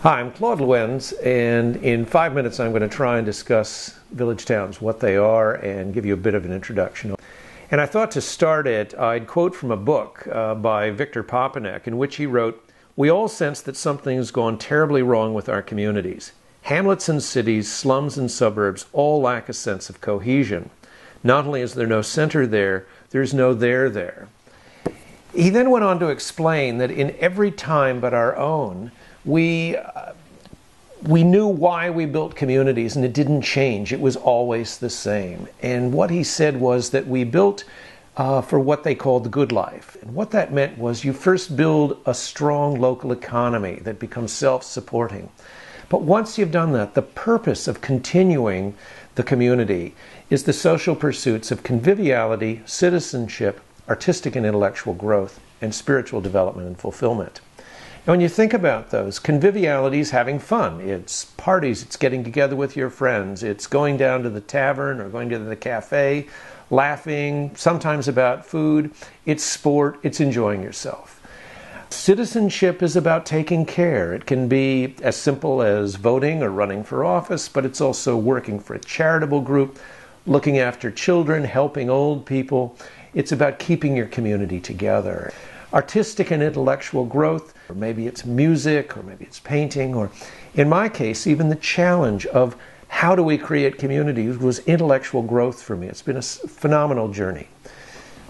Hi, I'm Claude Lewenz, and in 5 minutes I'm going to try and discuss village towns, what they are, and give you a bit of an introduction. And I thought to start it, I'd quote from a book by Victor Papanek, in which he wrote, "We all sense that something's gone terribly wrong with our communities. Hamlets and cities, slums and suburbs all lack a sense of cohesion. Not only is there no center there, there's no there." He then went on to explain that in every time but our own, we knew why we built communities, and it didn't change. It was always the same. And what he said was that we built for what they called the good life. And what that meant was you first build a strong local economy that becomes self-supporting. But once you've done that, the purpose of continuing the community is the social pursuits of conviviality, citizenship, artistic and intellectual growth, and spiritual development and fulfillment. And when you think about those, conviviality is having fun. It's parties, it's getting together with your friends, it's going down to the tavern or going to the cafe, laughing, sometimes about food. It's sport, it's enjoying yourself. Citizenship is about taking care. It can be as simple as voting or running for office, but it's also working for a charitable group, looking after children, helping old people. It's about keeping your community together. Artistic and intellectual growth, or maybe it's music, or maybe it's painting, or in my case, even the challenge of how do we create communities was intellectual growth for me. It's been a phenomenal journey.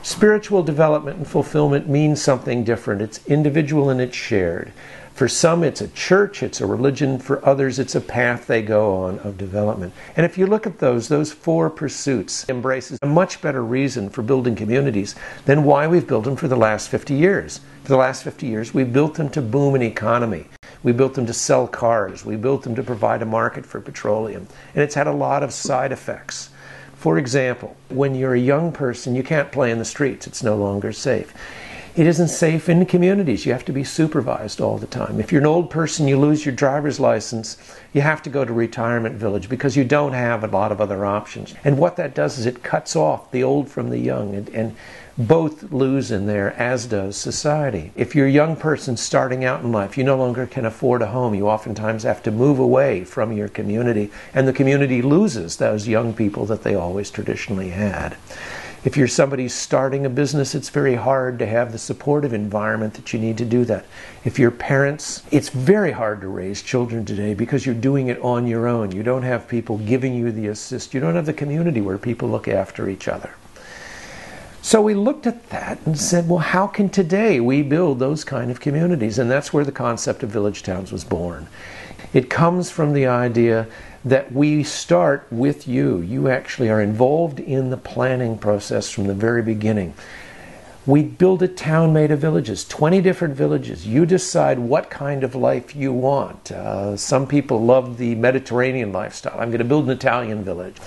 Spiritual development and fulfillment means something different. It's individual and it's shared. For some, it's a church, it's a religion. For others, it's a path they go on of development. And if you look at those four pursuits embraces a much better reason for building communities than why we've built them for the last 50 years. For the last 50 years, we've built them to boom an economy. We built them to sell cars. We built them to provide a market for petroleum. And it's had a lot of side effects. For example, when you're a young person, you can't play in the streets. It's no longer safe. It isn't safe in communities. You have to be supervised all the time. If you're an old person, you lose your driver's license, you have to go to retirement village because you don't have a lot of other options. And what that does is it cuts off the old from the young, and both lose in there, as does society. If you're a young person starting out in life, you no longer can afford a home. You oftentimes have to move away from your community, and the community loses those young people that they always traditionally had. If you're somebody starting a business, it's very hard to have the supportive environment that you need to do that. If you're parents, it's very hard to raise children today because you're doing it on your own. You don't have people giving you the assist. You don't have the community where people look after each other. So we looked at that and said, well, how can today we build those kind of communities? And that's where the concept of village towns was born. It comes from the idea that we start with you. You actually are involved in the planning process from the very beginning. We build a town made of villages, 20 different villages. You decide what kind of life you want. Some people love the Mediterranean lifestyle. I'm going to build an Italian village.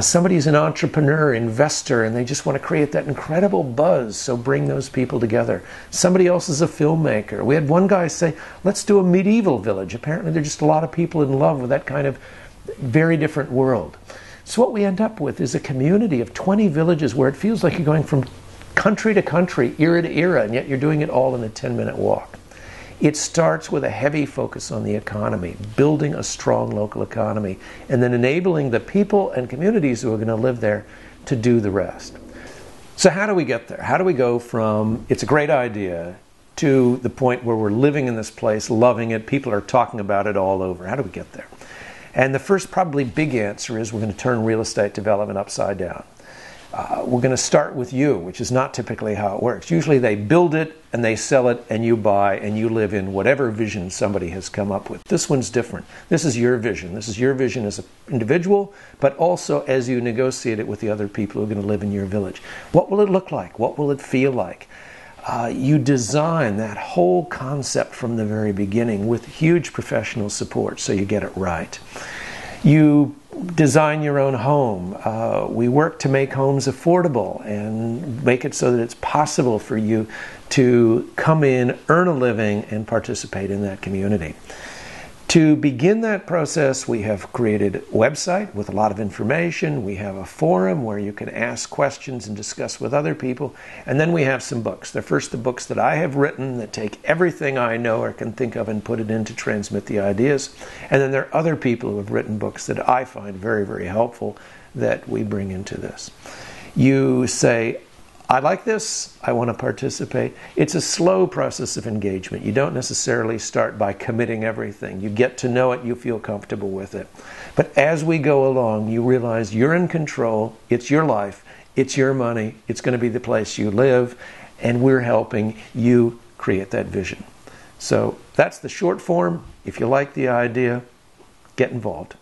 Somebody's an entrepreneur, investor, and they just want to create that incredible buzz, so bring those people together. Somebody else is a filmmaker. We had one guy say, let's do a medieval village. Apparently there are just a lot of people in love with that kind of very different world. So what we end up with is a community of 20 villages where it feels like you're going from country to country, era to era, and yet you're doing it all in a 10-minute walk. It starts with a heavy focus on the economy, building a strong local economy, and then enabling the people and communities who are going to live there to do the rest. So how do we get there? How do we go from, it's a great idea, to the point where we're living in this place, loving it, people are talking about it all over? How do we get there? And the first probably big answer is we're going to turn real estate development upside down. We're going to start with you, which is not typically how it works. Usually they build it and they sell it and you buy and you live in whatever vision somebody has come up with. This one's different. This is your vision. This is your vision as an individual, but also as you negotiate it with the other people who are going to live in your village. What will it look like? What will it feel like? You design that whole concept from the very beginning with huge professional support so you get it right. You design your own home. We work to make homes affordable and make it so that it's possible for you to come in, earn a living, and participate in that community. To begin that process, we have created a website with a lot of information. We have a forum where you can ask questions and discuss with other people. And then we have some books. They're first the books that I have written that take everything I know or can think of and put it in to transmit the ideas. And then there are other people who have written books that I find very, very helpful that we bring into this. You say, I like this, I want to participate. It's a slow process of engagement. You don't necessarily start by committing everything. You get to know it, you feel comfortable with it. But as we go along, you realize you're in control, it's your life, it's your money, it's going to be the place you live, and we're helping you create that vision. So that's the short form. If you like the idea, get involved.